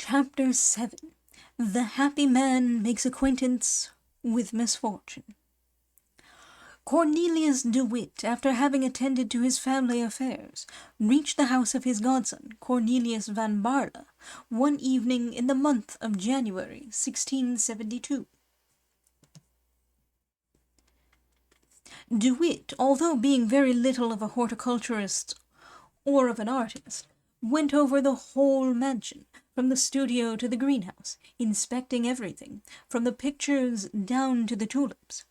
Chapter 7. The happy man makes acquaintance with misfortune. Cornelius de Witt, after having attended to his family affairs, reached the house of his godson, Cornelius van Baerle, one evening in the month of January, 1672. De Witt, although being very little of a horticulturist or of an artist, went over the whole mansion, from the studio to the greenhouse, inspecting everything, from the pictures down to the tulips.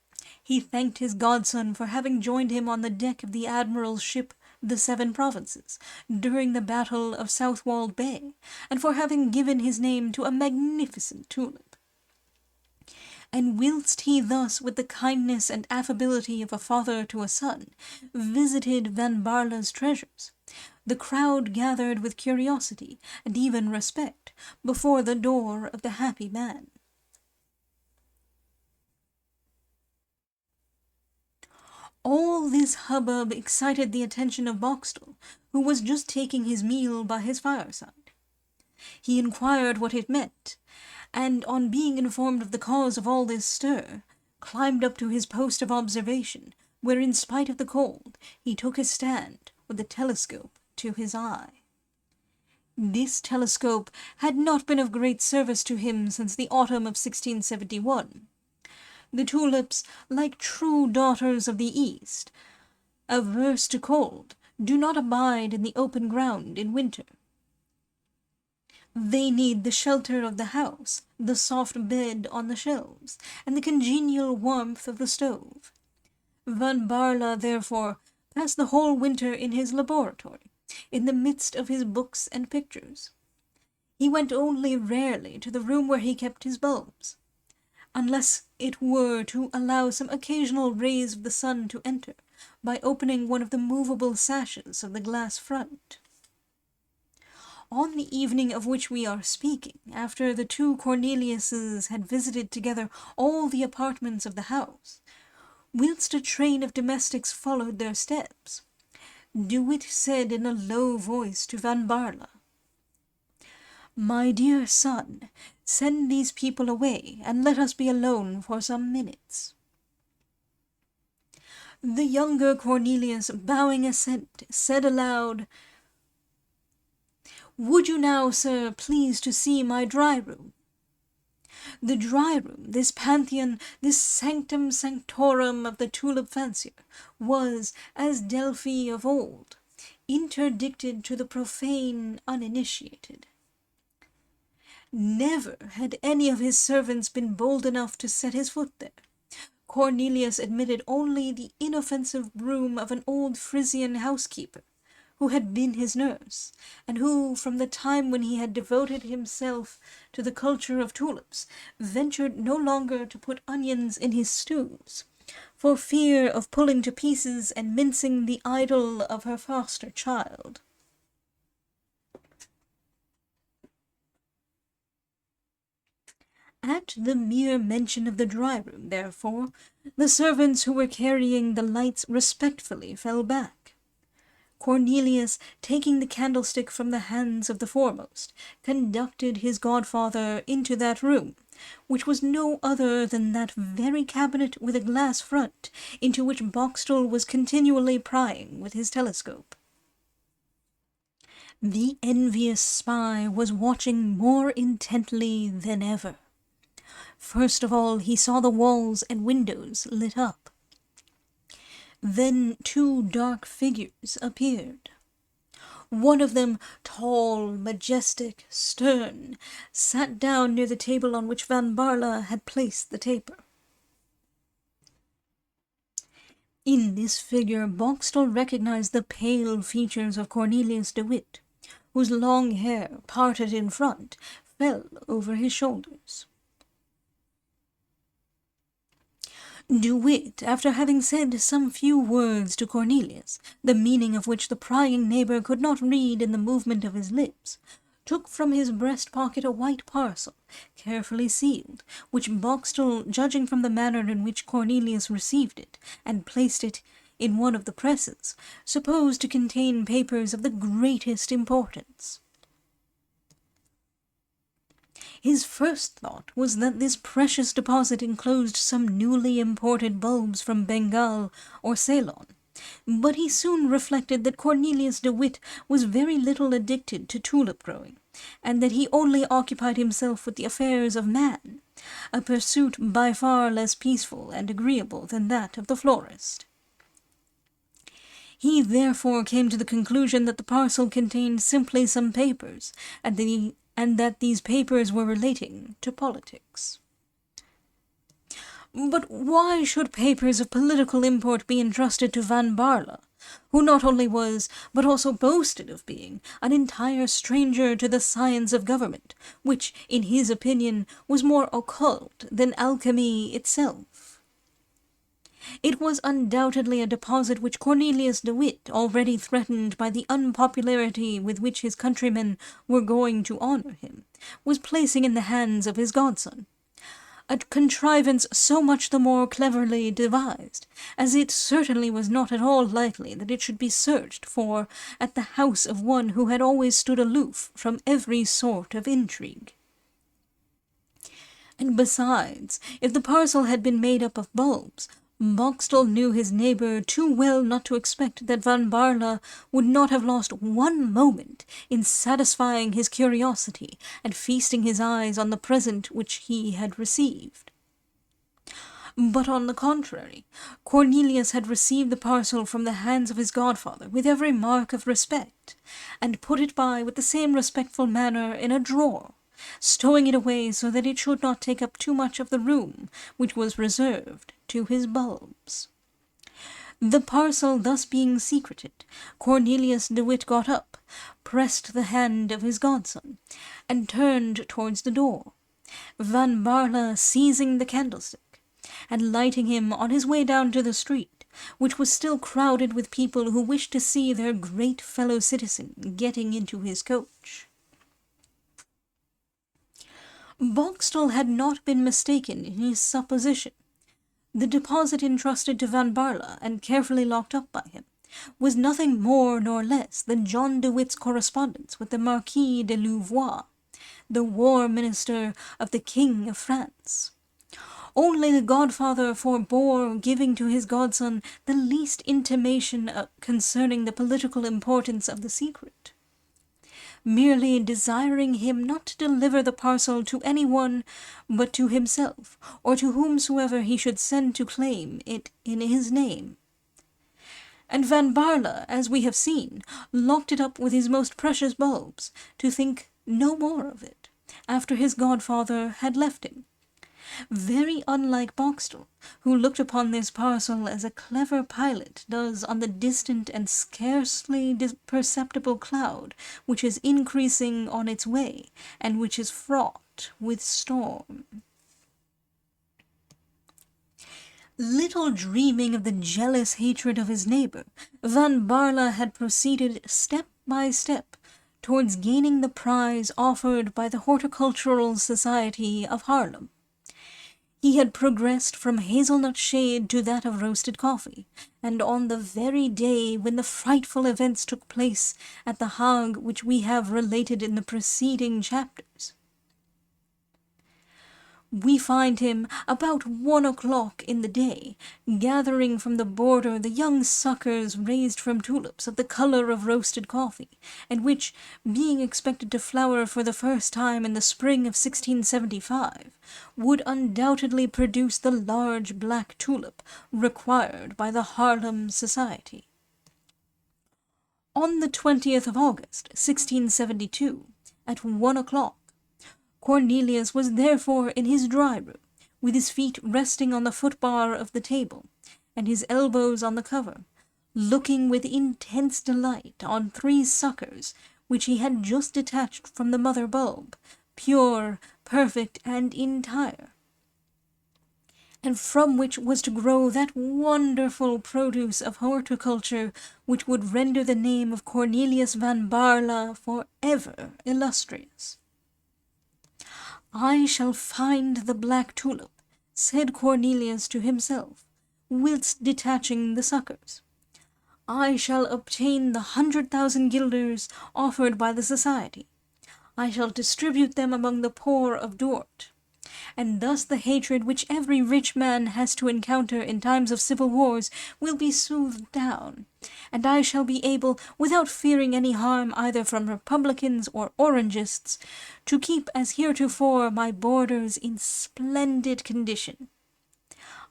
He thanked his godson for having joined him on the deck of the admiral's ship, the Seven Provinces, during the battle of Southwold Bay, and for having given his name to a magnificent tulip. And whilst he thus, with the kindness and affability of a father to a son, visited Van Baerle's treasures, the crowd gathered with curiosity and even respect before the door of the happy man. All this hubbub excited the attention of Boxtel, who was just taking his meal by his fireside. He inquired what it meant, and on being informed of the cause of all this stir, climbed up to his post of observation, where in spite of the cold he took his stand with the telescope to his eye. This telescope had not been of great service to him since the autumn of 1671. The tulips, like true daughters of the East, averse to cold, do not abide in the open ground in winter. They need the shelter of the house, the soft bed on the shelves, and the congenial warmth of the stove. Van Baerle, therefore, passed the whole winter in his laboratory, in the midst of his books and pictures. He went only rarely to the room where he kept his bulbs, unless it were to allow some occasional rays of the sun to enter, by opening one of the movable sashes of the glass front. On the evening of which we are speaking, after the two Corneliuses had visited together all the apartments of the house, whilst a train of domestics followed their steps, De Witt said in a low voice to Van Baerle, "My dear son, send these people away, and let us be alone for some minutes." The younger Cornelius, bowing assent, said aloud, "Would you now, sir, please to see my dry-room?" The dry-room, this pantheon, this sanctum sanctorum of the tulip fancier, was, as Delphi of old, interdicted to the profane uninitiated. Never had any of his servants been bold enough to set his foot there. Cornelius admitted only the inoffensive broom of an old Frisian housekeeper, who had been his nurse, and who, from the time when he had devoted himself to the culture of tulips, ventured no longer to put onions in his stews, for fear of pulling to pieces and mincing the idol of her foster child. At the mere mention of the dry-room, therefore, the servants who were carrying the lights respectfully fell back. Cornelius, taking the candlestick from the hands of the foremost, conducted his godfather into that room, which was no other than that very cabinet with a glass front, into which Boxtel was continually prying with his telescope. The envious spy was watching more intently than ever. First of all he saw the walls and windows lit up. Then two dark figures appeared. One of them, tall, majestic, stern, sat down near the table on which Van Baerle had placed the taper. In this figure Boxtel recognized the pale features of Cornelius de Witt, whose long hair, parted in front, fell over his shoulders. De Witt, after having said some few words to Cornelius, the meaning of which the prying neighbour could not read in the movement of his lips, took from his breast-pocket a white parcel, carefully sealed, which Boxtel, judging from the manner in which Cornelius received it, and placed it in one of the presses, supposed to contain papers of the greatest importance. His first thought was that this precious deposit enclosed some newly imported bulbs from Bengal or Ceylon, but he soon reflected that Cornelius de Witt was very little addicted to tulip growing, and that he only occupied himself with the affairs of man, a pursuit by far less peaceful and agreeable than that of the florist. He therefore came to the conclusion that the parcel contained simply some papers, and that these papers were relating to politics. But why should papers of political import be entrusted to Van Baerle, who not only was, but also boasted of being, an entire stranger to the science of government, which, in his opinion, was more occult than alchemy itself? It was undoubtedly a deposit which Cornelius de Witt, already threatened by the unpopularity with which his countrymen were going to honour him, was placing in the hands of his godson. A contrivance so much the more cleverly devised, as it certainly was not at all likely that it should be searched for at the house of one who had always stood aloof from every sort of intrigue. And besides, if the parcel had been made up of bulbs, Boxtel knew his neighbour too well not to expect that Van Baerle would not have lost one moment in satisfying his curiosity and feasting his eyes on the present which he had received. But on the contrary, Cornelius had received the parcel from the hands of his godfather with every mark of respect, and put it by with the same respectful manner in a drawer, stowing it away so that it should not take up too much of the room which was reserved to his bulbs. The parcel thus being secreted, Cornelius de Witt got up, pressed the hand of his godson, and turned towards the door, Van Baerle seizing the candlestick, and lighting him on his way down to the street, which was still crowded with people who wished to see their great fellow-citizen getting into his coach. Boxtel had not been mistaken in his supposition. The deposit entrusted to Van Baerle, and carefully locked up by him, was nothing more nor less than John de Witt's correspondence with the Marquis de Louvois, the war minister of the King of France. Only the godfather forbore giving to his godson the least intimation concerning the political importance of the secret, merely desiring him not to deliver the parcel to any one but to himself, or to whomsoever he should send to claim it in his name. And Van Baerle, as we have seen, locked it up with his most precious bulbs, to think no more of it, after his godfather had left him. Very unlike Boxtel, who looked upon this parcel as a clever pilot does on the distant and scarcely perceptible cloud which is increasing on its way, and which is fraught with storm. Little dreaming of the jealous hatred of his neighbour, Van Baerle had proceeded step by step towards gaining the prize offered by the Horticultural Society of Haarlem. He had progressed from hazelnut shade to that of roasted coffee, and on the very day when the frightful events took place at the Hague which we have related in the preceding chapters. We find him about 1 o'clock in the day, gathering from the border the young suckers raised from tulips of the colour of roasted coffee, and which, being expected to flower for the first time in the spring of 1675, would undoubtedly produce the large black tulip required by the Haarlem Society. On the 20th of August, 1672, at 1 o'clock, Cornelius was therefore in his dry-room, with his feet resting on the footbar of the table, and his elbows on the cover, looking with intense delight on 3 suckers which he had just detached from the mother bulb, pure, perfect, and entire, and from which was to grow that wonderful produce of horticulture which would render the name of Cornelius Van Baerle for ever illustrious. "I shall find the black tulip," said Cornelius to himself, whilst detaching the suckers. "I shall obtain the 100,000 guilders offered by the society. I shall distribute them among the poor of Dort. And thus the hatred which every rich man has to encounter in times of civil wars will be soothed down, and I shall be able, without fearing any harm either from Republicans or Orangists, to keep as heretofore my borders in splendid condition.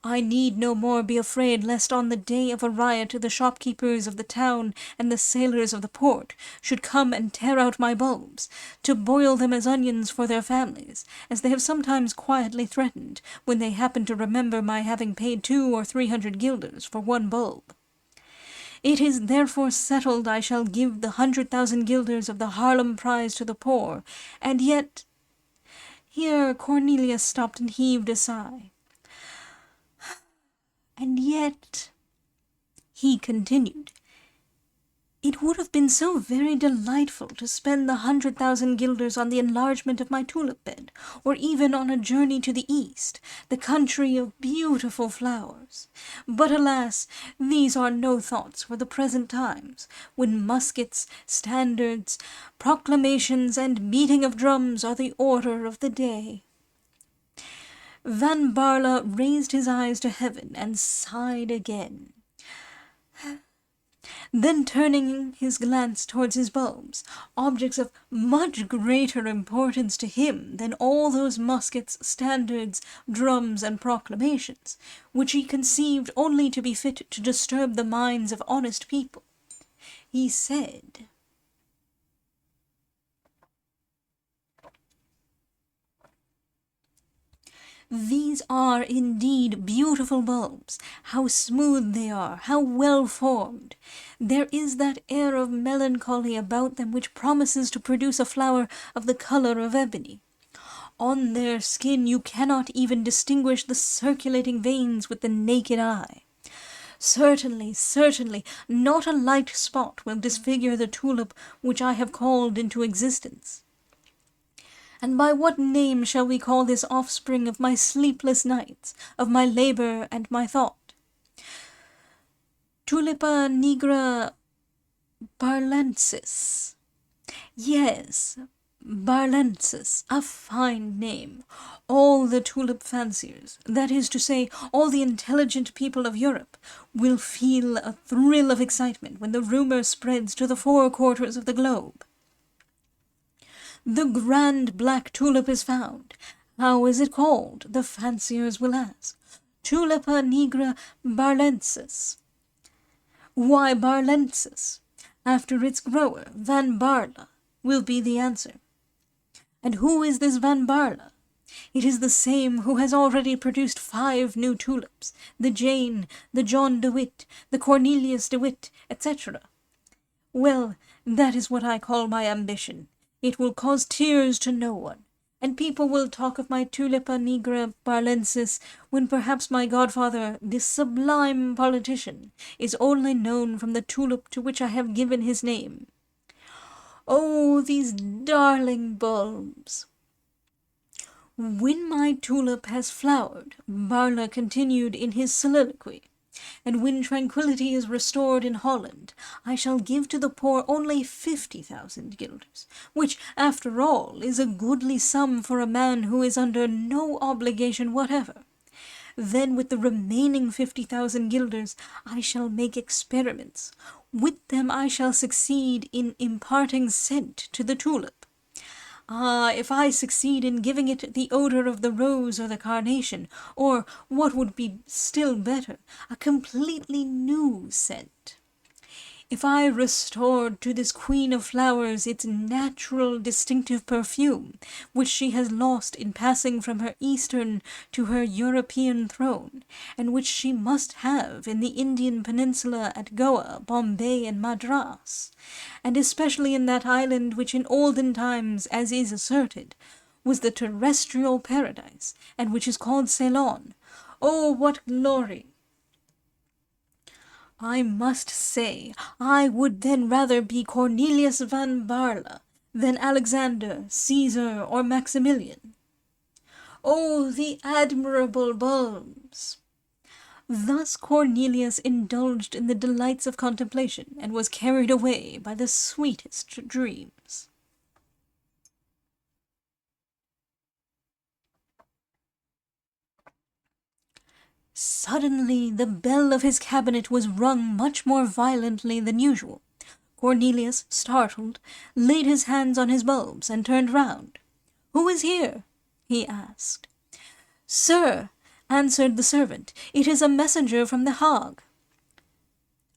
I need no more be afraid lest on the day of a riot the shopkeepers of the town and the sailors of the port should come and tear out my bulbs, to boil them as onions for their families, as they have sometimes quietly threatened, when they happen to remember my having paid 200 or 300 guilders for one bulb. It is therefore settled I shall give the 100,000 guilders of the Haarlem prize to the poor, and yet—" Here Cornelius stopped and heaved a sigh. "And yet," he continued, "it would have been so very delightful to spend the 100,000 guilders on the enlargement of my tulip bed, or even on a journey to the East, the country of beautiful flowers. But alas, these are no thoughts for the present times, when muskets, standards, proclamations, and beating of drums are the order of the day." Van Baerle raised his eyes to heaven and sighed again. Then turning his glance towards his bulbs, objects of much greater importance to him than all those muskets, standards, drums, and proclamations, which he conceived only to be fit to disturb the minds of honest people, he said, "These are indeed beautiful bulbs. How smooth they are, how well formed! There is that air of melancholy about them which promises to produce a flower of the colour of ebony. On their skin you cannot even distinguish the circulating veins with the naked eye. Certainly, certainly, not a light spot will disfigure the tulip which I have called into existence. And by what name shall we call this offspring of my sleepless nights, of my labour and my thought? Tulipa nigra barlensis. Yes, barlensis, a fine name. All the tulip fanciers, that is to say, all the intelligent people of Europe, will feel a thrill of excitement when the rumour spreads to the 4 quarters of the globe. The grand black tulip is found. How is it called? The fanciers will ask. Tulipa nigra barlensis. Why barlensis? After its grower, Van Baerle, will be the answer. And who is this Van Baerle? It is the same who has already produced 5 new tulips, the Jane, the John de Witt, the Cornelius de Witt, etc. Well, that is what I call my ambition. It will cause tears to no one, and people will talk of my Tulipa nigra barlensis when perhaps my godfather, this sublime politician, is only known from the tulip to which I have given his name. Oh, these darling bulbs! When my tulip has flowered, Baerle continued in his soliloquy, and when tranquillity is restored in Holland, I shall give to the poor only 50,000 guilders, which, after all, is a goodly sum for a man who is under no obligation whatever. Then with the remaining 50,000 guilders I shall make experiments. With them I shall succeed in imparting scent to the tulip. Ah, if I succeed in giving it the odour of the rose or the carnation, or, what would be still better, a completely new scent. If I restored to this queen of flowers its natural distinctive perfume, which she has lost in passing from her Eastern to her European throne, and which she must have in the Indian peninsula at Goa, Bombay, and Madras, and especially in that island which in olden times, as is asserted, was the terrestrial paradise, and which is called Ceylon. Oh, what glory! I must say, I would then rather be Cornelius Van Baerle than Alexander, Caesar, or Maximilian. Oh, the admirable bulbs! Thus Cornelius indulged in the delights of contemplation, and was carried away by the sweetest dreams. Suddenly the bell of his cabinet was rung much more violently than usual. Cornelius, startled, laid his hands on his bulbs and turned round. "Who is here?" he asked. "Sir," answered the servant, "it is a messenger from the Hague."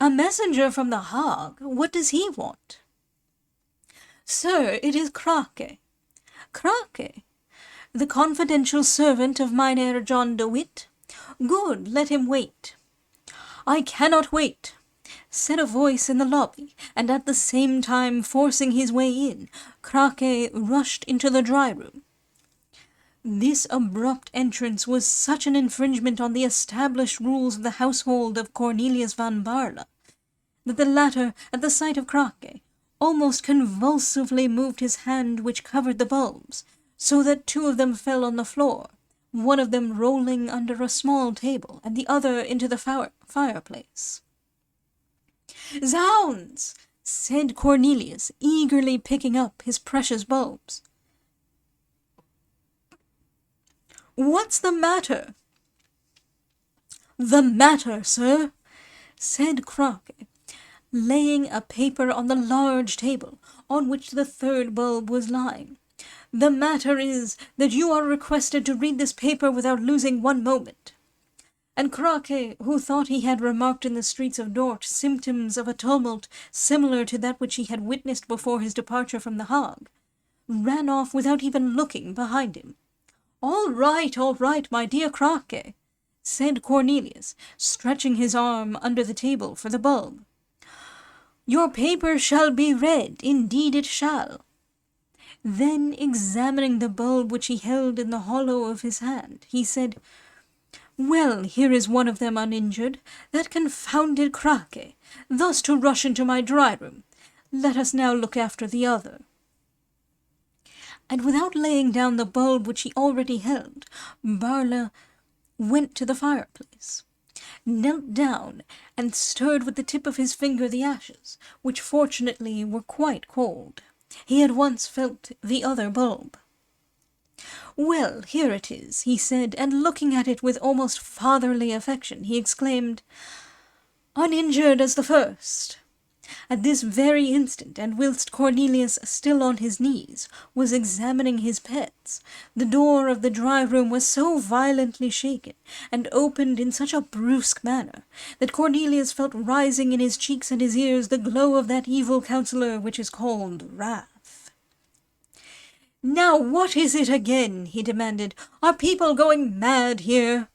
"A messenger from the Hague? What does he want?" "Sir, it is Krake." "Krake? The confidential servant of Mynheer John de Witt? Good, let him wait." "I cannot wait," said a voice in the lobby, and at the same time forcing his way in, Krake rushed into the dry-room. This abrupt entrance was such an infringement on the established rules of the household of Cornelius van Baarle, that the latter, at the sight of Krake, almost convulsively moved his hand which covered the bulbs, so that two of them fell on the floor, one of them rolling under a small table, and the other into the fireplace. "Zounds!" said Cornelius, eagerly picking up his precious bulbs. "What's the matter?" "The matter, sir," said Krake, laying a paper on the large table on which the third bulb was lying. "The matter is that you are requested to read this paper without losing one moment." And Krake, who thought he had remarked in the streets of Dort symptoms of a tumult similar to that which he had witnessed before his departure from the Hague, ran off without even looking behind him. All right, my dear Krake," said Cornelius, stretching his arm under the table for the bulb. "Your paper shall be read, indeed it shall." Then, examining the bulb which he held in the hollow of his hand, he said, "Well, here is one of them uninjured. That confounded Krake, thus to rush into my dry-room. Let us now look after the other." And without laying down the bulb which he already held, Baarle went to the fireplace, knelt down, and stirred with the tip of his finger the ashes, which fortunately were quite cold. He had once felt the other bulb. "Well, here it is," he said, and looking at it with almost fatherly affection, he exclaimed, "Uninjured as the first." At this very instant, and whilst Cornelius, still on his knees, was examining his pets, the door of the dry-room was so violently shaken, and opened in such a brusque manner, that Cornelius felt rising in his cheeks and his ears the glow of that evil counsellor which is called wrath. "Now what is it again?" he demanded. "Are people going mad here?"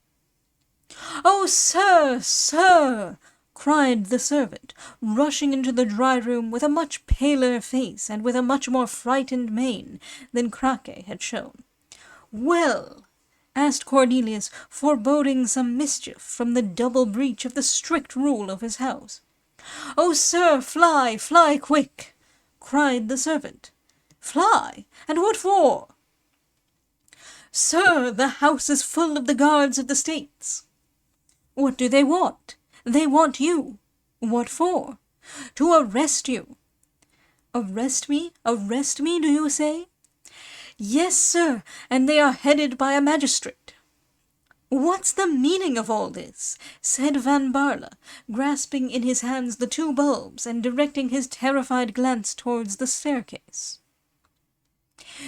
"Oh, sir, sir!" cried the servant, rushing into the dry-room with a much paler face and with a much more frightened mien than Krake had shown. "Well?" asked Cornelius, foreboding some mischief from the double breach of the strict rule of his house. "Oh, sir, fly, fly quick!" cried the servant. "Fly? And what for?" "Sir, the house is full of the guards of the States." "What do they want?" "They want you." "What for?" "To arrest you." "Arrest me? Arrest me, do you say?" "Yes, sir, and they are headed by a magistrate." "What's the meaning of all this?" said Van Baarle, grasping in his hands the two bulbs and directing his terrified glance towards the staircase.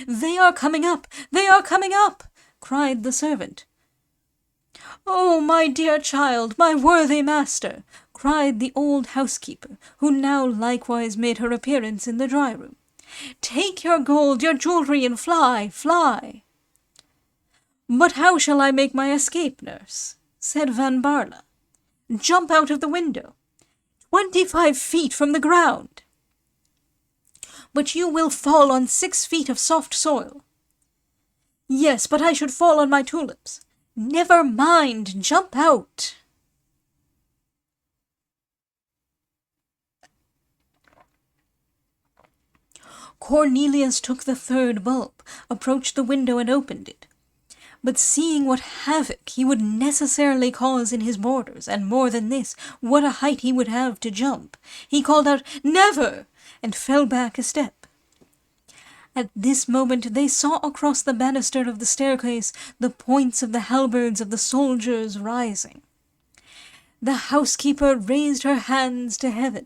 "They are coming up! They are coming up!" cried the servant. "Oh, my dear child, my worthy master!" cried the old housekeeper, who now likewise made her appearance in the dry-room. "Take your gold, your jewellery, and fly, fly!" "But how shall I make my escape, nurse?" said Van Baarle. "Jump out of the window. 25 feet from the ground." "But you will fall on 6 feet of soft soil." "Yes, but I should fall on my tulips." "Never mind, jump out." Cornelius took the third bulb, approached the window and opened it. But seeing what havoc he would necessarily cause in his borders, and more than this, what a height he would have to jump, he called out, "Never!" and fell back a step. At this moment they saw across the banister of the staircase the points of the halberds of the soldiers rising. The housekeeper raised her hands to heaven.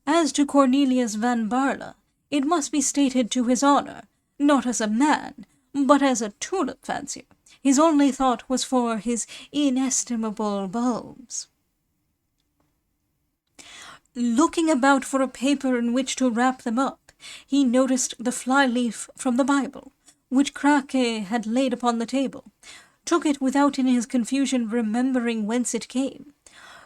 As to Cornelius van Baarle, it must be stated to his honour, not as a man, but as a tulip fancier, his only thought was for his inestimable bulbs. Looking about for a paper in which to wrap them up, he noticed the fly-leaf from the Bible, which Craque had laid upon the table, took it without in his confusion remembering whence it came,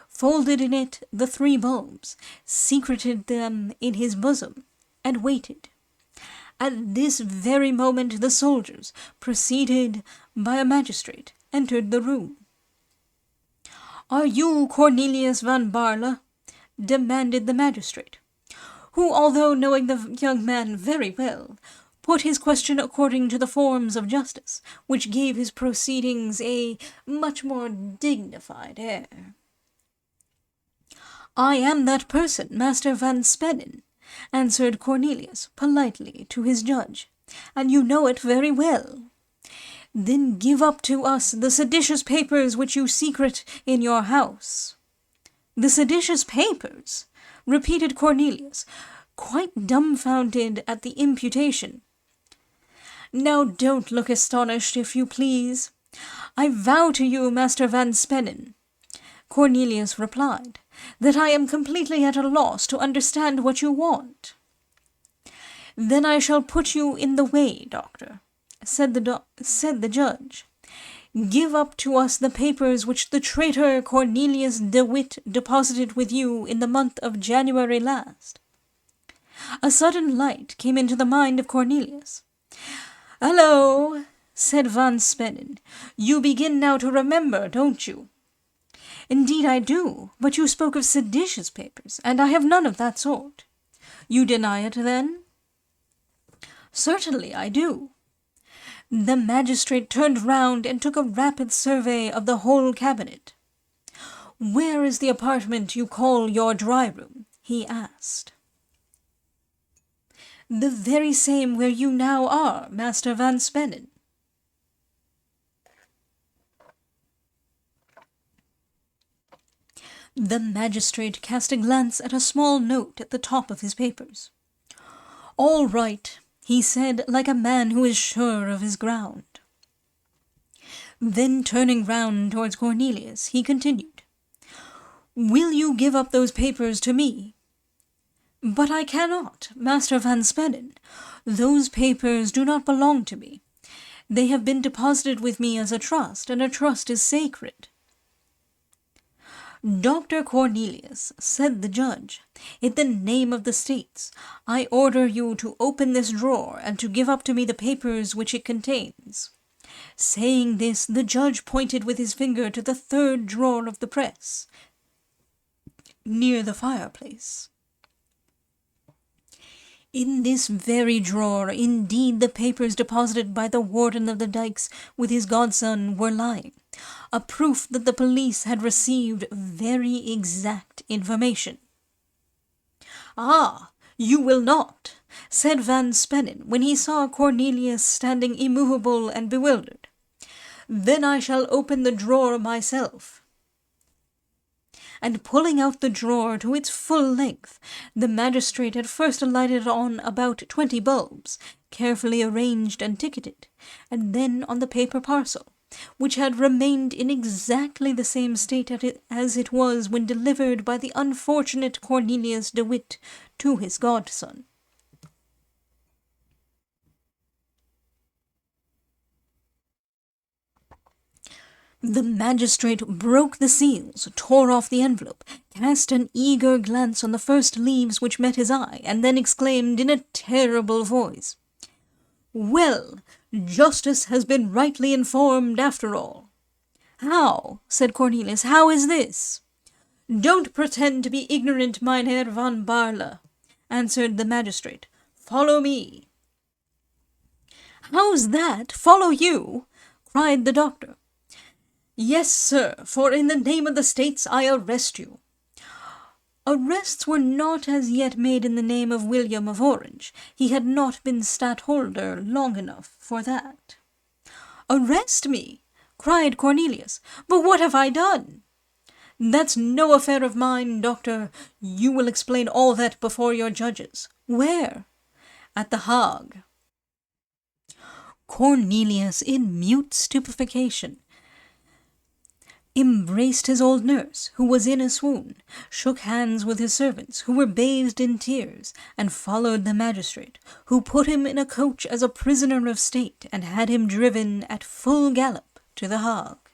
folded in it the 3 bulbs, secreted them in his bosom, and waited. At this very moment the soldiers, preceded by a magistrate, entered the room. "Are you Cornelius van Baarle?" demanded the magistrate, who, although knowing the young man very well, put his question according to the forms of justice, which gave his proceedings a much more dignified air. "I am that person, Master van Spennen," answered Cornelius politely to his judge, "and you know it very well. Then give up to us the seditious papers which you secrete in your house." "The seditious papers?" repeated Cornelius, quite dumbfounded at the imputation. "Now don't look astonished, if you please. I vow to you, Master van Spennen," Cornelius replied, "that I am completely at a loss to understand what you want." "Then I shall put you in the way, doctor," said the judge. "Give up to us the papers which the traitor Cornelius de Witt deposited with you in the month of January last." A sudden light came into the mind of Cornelius. "Hallo," said van Spennen, "you begin now to remember, don't you?" "Indeed I do, but you spoke of seditious papers, and I have none of that sort." "You deny it, then?" "Certainly I do." The magistrate turned round and took a rapid survey of the whole cabinet. "Where is the apartment you call your dry-room?" he asked. "The very same where you now are, Master van Spennen." The magistrate cast a glance at a small note at the top of his papers. "All right," he said, like a man who is sure of his ground. Then turning round towards Cornelius, he continued, "Will you give up those papers to me?" "But I cannot, Master van Spennen. Those papers do not belong to me. They have been deposited with me as a trust, and a trust is sacred." "Dr. Cornelius," said the judge, "in the name of the states, I order you to open this drawer and to give up to me the papers which it contains." Saying this, the judge pointed with his finger to the 3rd drawer of the press, near the fireplace. In this very drawer, indeed, the papers deposited by the warden of the dikes with his godson were lying, a proof that the police had received very exact information. "Ah, you will not," said van Spennen, when he saw Cornelius standing immovable and bewildered. "Then I shall open the drawer myself." And pulling out the drawer to its full length, the magistrate had first lighted on about 20 bulbs, carefully arranged and ticketed, and then on the paper parcel, which had remained in exactly the same state as it was when delivered by the unfortunate Cornelius de Witt to his godson. The magistrate broke the seals, tore off the envelope, cast an eager glance on the first leaves which met his eye, and then exclaimed in a terrible voice, "Well, justice has been rightly informed after all." "How?" said Cornelius. "How is this?" "Don't pretend to be ignorant, Mynheer van Baarle," answered the magistrate. "Follow me." "How's that? Follow you?" cried the doctor. "Yes, sir, for in the name of the states I arrest you." Arrests were not as yet made in the name of William of Orange. He had not been stadtholder long enough for that. "Arrest me!" cried Cornelius. "But what have I done?" That's no affair of mine, doctor. You will explain all that before your judges. Where? At the Hague. Cornelius, in mute stupefaction, embraced his old nurse, who was in a swoon, shook hands with his servants, who were bathed in tears, and followed the magistrate, who put him in a coach as a prisoner of state, and had him driven at full gallop to the Hague.